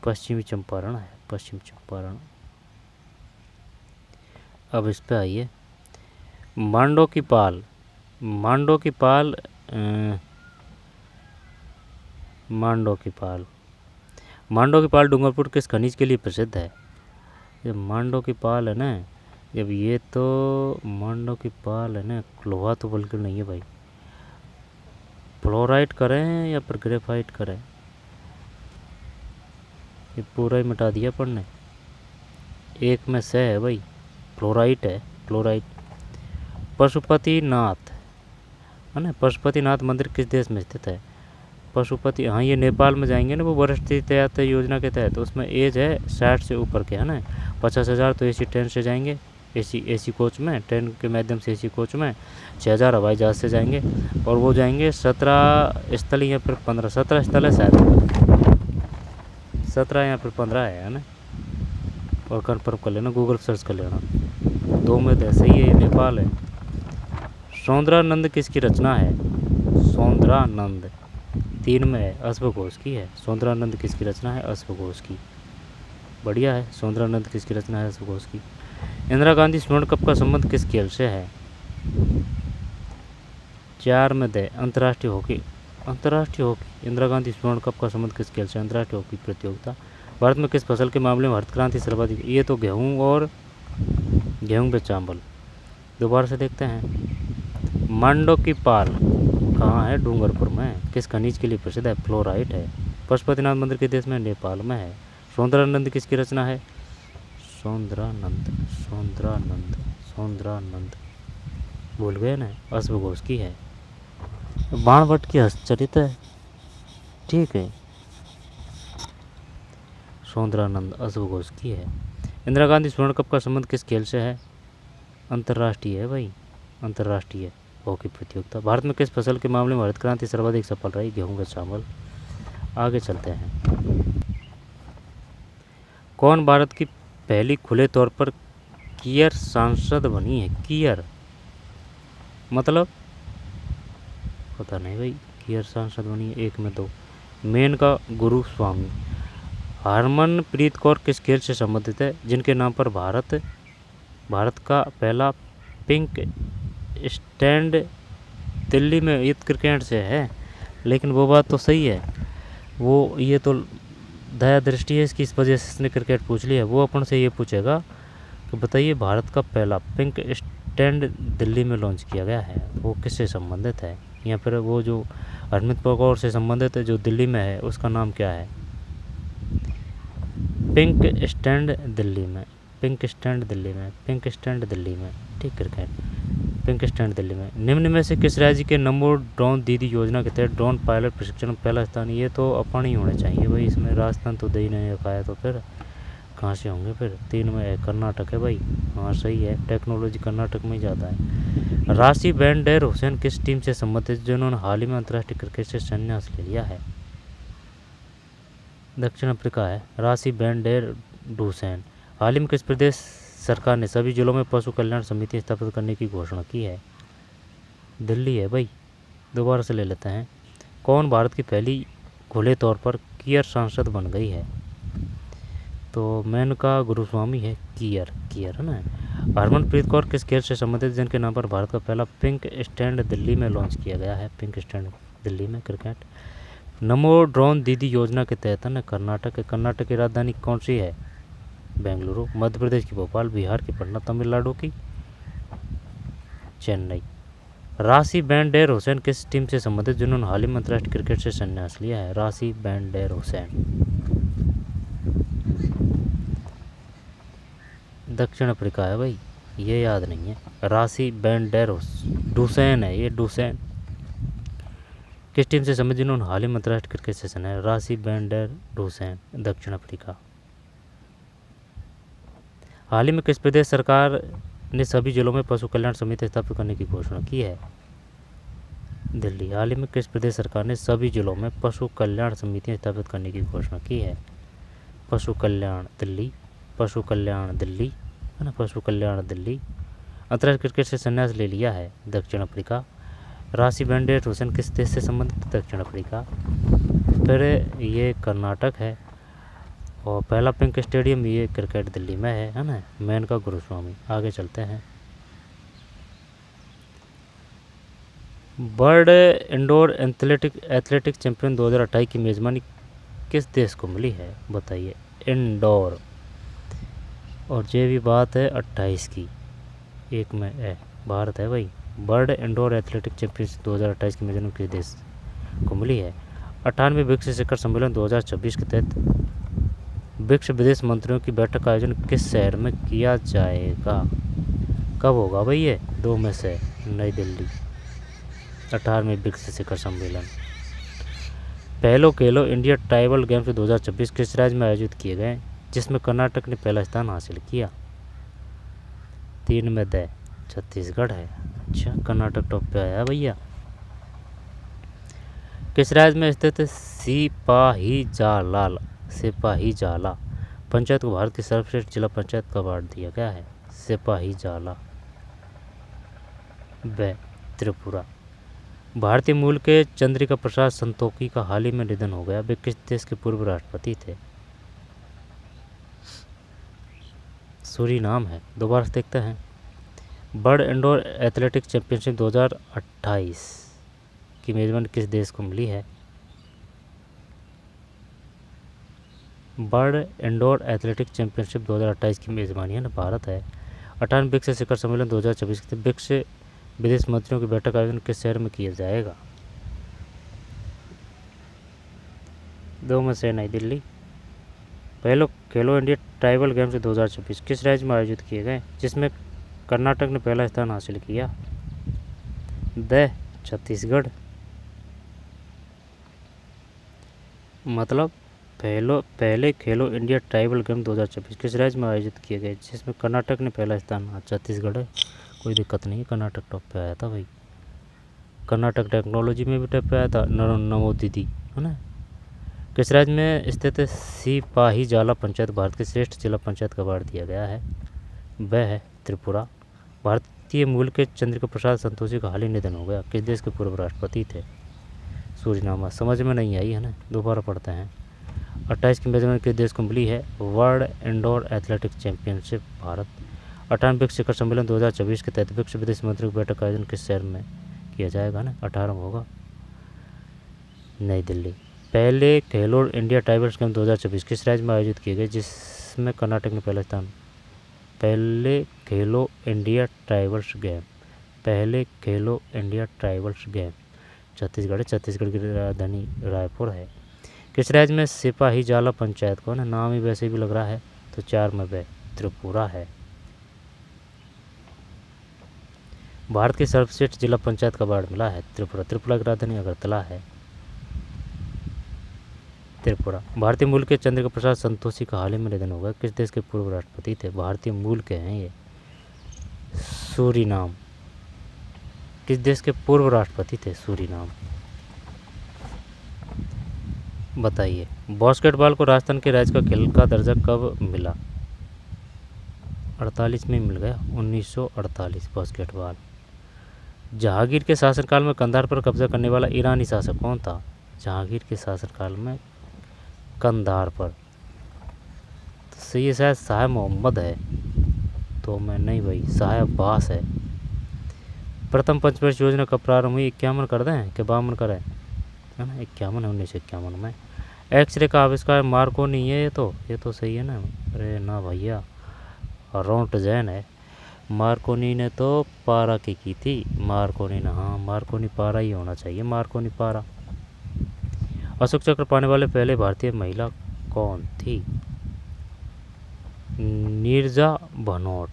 पश्चिमी चंपारण है। पश्चिम चंपारण। अब इस पे आइए। मांडो की पाल डूंगरपुर किस खनिज के लिए प्रसिद्ध है? ये मांडो की पाल है ना, जब ये तो मांडो की पाल है ना, लोहा तो बिल्कुल नहीं है भाई। फ्लोराइट करें या फिर ग्रेफाइट करें, ये पूरा ही मिटा दिया अपन ने। एक में से है भाई, फ्लोराइट है, फ्लोराइट। पशुपतिनाथ है ना, पशुपतिनाथ मंदिर किस देश में स्थित है? पशुपति, हाँ ये नेपाल में जाएंगे ना वो वरिष्ठ यात्री योजना के तहत, उसमें एज है 60 से ऊपर के, है ना। 50,000 तो एसी ट्रेन से जाएंगे, एसी कोच में, ट्रेन के माध्यम से एसी कोच में। 6,000 हवाई जहाज़ से जाएंगे, और वो जाएंगे 17 स्थल या फिर 15, 17 स्थल है शायद, 17 या फिर 15 है ना। और कन्फर्म कर लेना, गूगल सर्च कर लेना, 2 में तो सही है, ये नेपाल है। सौंदरानंद किसकी रचना है? सौंदरानंद 3 में है, अश्वघोष की है। सौंदरानंद किसकी रचना है? अश्वघोष की। बढ़िया है, सौंदरानंद किसकी रचना है? अश्वघोष की। इंदिरा गांधी स्वर्ण कप का संबंध किस खेल से है? 4 में दे, अंतर्राष्ट्रीय हॉकी। अंतर्राष्ट्रीय हॉकी, इंदिरा गांधी स्वर्ण कप का संबंध किस खेल से? अंतर्राष्ट्रीय हॉकी प्रतियोगिता। भारत में किस फसल के मामले में हरित क्रांति सर्वाधिक? ये तो गेहूँ और गेहूँ पे चावल। दोबारा से देखते हैं। मांडो की पाल कहाँ है? डूंगरपुर में। किस खनिज के लिए प्रसिद्ध है? फ्लोराइट है। पशुपतिनाथ मंदिर के देश में? नेपाल में है। सौंदरानंद किसकी रचना है? सौंदरानंद, सौंदरानंद, सौंदरानंद, भूल गए ना, अश्वघोष की है। बाणभट्ट की हस्तचरित है, ठीक है। सौंदरानंद अश्वघोष की है। इंदिरा गांधी स्वर्ण कप का संबंध किस खेल से है? अंतर्राष्ट्रीय है भाई, अंतर्राष्ट्रीय हॉकी प्रतियोगिता। भारत में किस फसल के मामले में हरित क्रांति सर्वाधिक सफल रही? गेहूं व चावल। आगे चलते हैं। कौन भारत की पहली खुले तौर पर कियर सांसद बनी है? कियर मतलब पता नहीं भाई, कियर सांसद बनी है। 1 में 2। मेनका गुरुस्वामी। हरमनप्रीत कौर किस खेल से संबंधित है? जिनके नाम पर भारत का पहला पिंक स्टैंड दिल्ली में, ये क्रिकेट से है। लेकिन वो बात तो सही है, वो ये तो दया दृष्टि है इसकी, इस वजह से इसने क्रिकेट पूछ लिया। वो अपन से ये पूछेगा कि बताइए भारत का पहला पिंक स्टैंड दिल्ली में लॉन्च किया गया है, वो किससे संबंधित है? या फिर वो जो हरमनप्रीत कौर से संबंधित है जो दिल्ली में है, उसका नाम क्या है? पिंक स्टैंड दिल्ली में, पिंक स्टैंड दिल्ली में, पिंक स्टैंड दिल्ली में, ठीक क्रिकेट, पिंक स्टैंड दिल्ली में। निम्न में से किस राज्य के नमो ड्रोन दीदी योजना के तहत ड्रोन पायलट प्रशिक्षण में पहला स्थान? ये तो अपन ही होने चाहिए भाई, इसमें राजस्थान तो दे ही नहीं रखा है, तो फिर कहाँ से होंगे फिर? 3 में है, कर्नाटक है भाई, हाँ सही है, टेक्नोलॉजी कर्नाटक में ही ज़्यादा है। राशि बैंडेर हुसैन किस टीम से संबंधित जिन्होंने हाल ही में अंतर्राष्ट्रीय क्रिकेट से संन्यास ले लिया है? दक्षिण अफ्रीका है, राशि बैंडेर हुसैन। हाल ही में किस प्रदेश सरकार ने सभी जिलों में पशु कल्याण समिति स्थापित करने की घोषणा की है? दिल्ली है भाई। दोबारा से ले लेते हैं। कौन भारत की पहली खुले तौर पर कियर सांसद बन गई है? तो मेनका गुरुस्वामी है, कियर है ना। हरमनप्रीत कौर किस खेल से संबंधित जिनके नाम पर भारत का पहला पिंक स्टैंड दिल्ली में लॉन्च किया गया है? पिंक स्टैंड दिल्ली में, क्रिकेट। नमो ड्रोन दीदी योजना के तहत है ना, कर्नाटक की राजधानी कौन सी है? बेंगलुरु। मध्य प्रदेश की भोपाल, बिहार की पटना, तमिलनाडु की चेन्नई। राशि बैंडेर हुसैन किस टीम से संबंधित जिन्होंने हाल ही में अंतर्राष्ट्रीय क्रिकेट से संन्यास लिया है? राशि बैंडेर हुसैन, दक्षिण अफ्रीका है भाई, ये याद नहीं है। राशि बैंडेर हुसैन है, ये डुसैन किस टीम से संबंधित जिन्होंने हाल ही में अंतर्राष्ट्रीय क्रिकेट से संन्यास? राशि बैंडेर हुसैन, दक्षिण अफ्रीका। हाल ही में किस प्रदेश सरकार ने सभी जिलों में पशु कल्याण समिति स्थापित करने की घोषणा की है? दिल्ली। हाल ही में किस प्रदेश सरकार ने सभी जिलों में पशु कल्याण समितियां स्थापित करने की घोषणा की है? पशु कल्याण दिल्ली, पशु कल्याण दिल्ली है ना, पशु कल्याण दिल्ली। अंतर्राष्ट्रीय क्रिकेट से संन्यास ले लिया है? दक्षिण अफ्रीका। राशि बैंडेर हुसैन किस देश से संबंधित? दक्षिण अफ्रीका। फिर ये कर्नाटक है, और पहला पिंक स्टेडियम ये क्रिकेट दिल्ली में है ना, मेनका गुरुस्वामी। आगे चलते हैं। वर्ल्ड इंडोर एथलेटिक चैंपियन 2028 की मेज़बानी किस देश को मिली है? बताइए। इंडोर, और ये भी बात है 28 की, 1 में ए भारत है भाई। वर्ल्ड इंडोर एथलेटिक चैंपियनशिप 2028 की मेजबानी किस देश को मिली है? 98वें ब्रिक्स शिखर सम्मेलन 2026 के तहत ब्रिक्स विदेश मंत्रियों की बैठक का आयोजन किस शहर में किया जाएगा? कब होगा भाई ये? 2 में से नई दिल्ली। 18वें ब्रिक्स शिखर सम्मेलन। पहलो खेलो इंडिया ट्राइबल गेम्स 2026 किस राज्य में आयोजित किए गए जिसमें कर्नाटक ने पहला स्थान हासिल किया? 3 में द छत्तीसगढ़ है। अच्छा, कर्नाटक टॉप पे आया भैया। किस राज्य में स्थित सिपाहीजाला पंचायत को भारत की सर्वश्रेष्ठ जिला पंचायत का अवार्ड दिया गया है? सिपाहीजाला। ब त्रिपुरा। भारतीय मूल के चंद्रिका प्रसाद संतोखी का हाल ही में निधन हो गया। वे किस देश के पूर्व राष्ट्रपति थे? सूरीनाम है। दोबारा से देखते हैं। वर्ल्ड इंडोर एथलेटिक्स चैंपियनशिप 2028 की मेजबानी किस देश को मिली है? वर्ल्ड इंडोर एथलेटिक्स चैंपियनशिप 2028 की मेजबानी है ना भारत है। 18वें ब्रिक्स शिखर सम्मेलन 2026 के ब्रिक्स विदेश मंत्रियों की बैठक आयोजन किस शहर में किया जाएगा? 2 में से नई दिल्ली। पहलो खेलो इंडिया ट्राइबल गेम्स 2026 किस राज्य में आयोजित किए गए जिसमें कर्नाटक ने पहला स्थान हासिल किया? द छत्तीसगढ़। मतलब पहले खेलो इंडिया ट्राइबल गेम 2026 किस राज्य में आयोजित किए गए जिसमें कर्नाटक ने पहला स्थान? छत्तीसगढ़ है। कोई दिक्कत नहीं है, कर्नाटक टॉप पे आया था भाई। कर्नाटक टेक्नोलॉजी में भी टॉप पे आया था। नमो दीदी है ना। किस राज्य में स्थित सिपाहीजाला पंचायत भारत की श्रेष्ठ जिला पंचायत का अवार्ड दिया गया है? वह है त्रिपुरा। भारतीय मूल के चंद्रिका प्रसाद संतोषी का हाल ही निधन हो गया। किस देश के पूर्व राष्ट्रपति थे? सूरीनाम। समझ में नहीं आई है ना, दोबारा पढ़ते हैं। 28 की मेजबानी किस देश को मिली है? World indoor athletics championship Bharat. 18वें ब्रिक्स शिखर सम्मेलन 2024 के तहत ब्रिक्स विदेश मंत्रियों की बैठक का आयोजन किस शहर में किया जाएगा ना? 18 में होगा, नई दिल्ली। पहले खेलो इंडिया ट्राइबल्स गेम 2024 किस राज्य में आयोजित किए गए जिसमें कर्नाटक ने पहला स्थान? पहले खेलो India tribals game Chhattisgarh. Chhattisgarh की राजधानी रायपुर है। किस राज्य में सिपाहीजाला पंचायत को ना, नाम ही वैसे भी लग रहा है, तो 4 में वह त्रिपुरा है। भारत की सर्वश्रेष्ठ जिला पंचायत का अवार्ड मिला है त्रिपुरा। त्रिपुरा की राजधानी अगरतला है। त्रिपुरा। भारतीय मूल के चंद्रिका प्रसाद संतोषी का हाल ही में निधन हो गया। किस देश के पूर्व राष्ट्रपति थे? भारतीय मूल के हैं ये। सूरीनाम। किस देश के पूर्व राष्ट्रपति थे? सूरीनाम। बताइए, बास्केटबॉल को राजस्थान के राज्य का खेल का दर्जा कब मिला? 48 में मिल गया, 1948 बास्केटबॉल। जहांगीर के शासनकाल में कंधार पर कब्जा करने वाला ईरानी शासक कौन था? जहांगीर के शासनकाल में कंधार पर, तो ये शायद शाह मोहम्मद है। तो मैं नहीं भाई, शाह अब्बास है। प्रथम पंचवर्ष योजना कब प्रारंभ हुई? 51 कर दें कि 52 करें, है ना? 51 है, 1951 में। एक्सरे का आविष्कार मार्कोनी है। ये तो सही है ना? अरे ना भैया, रोंटगेन है। मार्कोनी ने तो पारा की थी। मार्कोनी ने, हाँ मार्कोनी पारा ही होना चाहिए, मार्कोनी पारा। अशोक चक्र पाने वाले पहले भारतीय महिला कौन थी? नीरजा भनोट।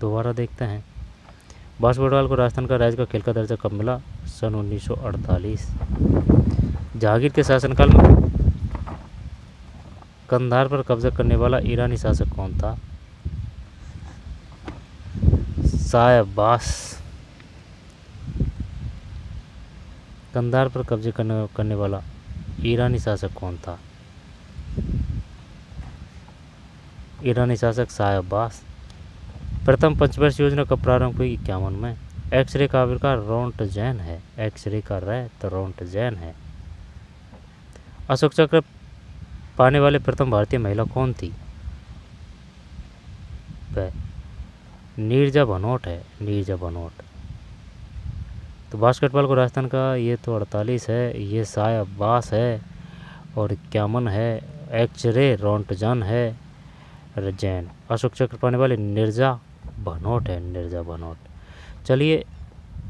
दोबारा देखते हैं। बास्केटबॉल को राजस्थान का राज्य का खेल का दर्जा कब मिला? सन 1948। जहांगीर के शासनकाल में कंधार पर कब्जा करने वाला ईरानी शासक कौन था? शाह अब्बास। कंधार पर कब्जे करने वाला ईरानी शासक कौन था? ईरानी शासक शाह अब्बास। प्रथम पंचवर्ष योजना का प्रारंभ हुई 51 में। एक्सरे का आविष्कार रोंटगेन है। एक्सरे का रे तो रोंटगेन है। अशोक चक्र पाने वाले प्रथम भारतीय महिला कौन थी? नीरजा भनोट है, नीरजा भनोट। तो बास्केटबॉल को राजस्थान का ये तो 48 है, ये शाह अब्बास है, और 51 है एक्सरे रोंटगेन है, रजैन। अशोक चक्र पाने वाले नीरजा भनोट है, नीरजा भनोट। चलिए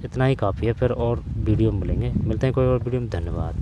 इतना ही काफ़ी है, फिर और वीडियो में मिलेंगे, मिलते हैं कोई और वीडियो में। धन्यवाद।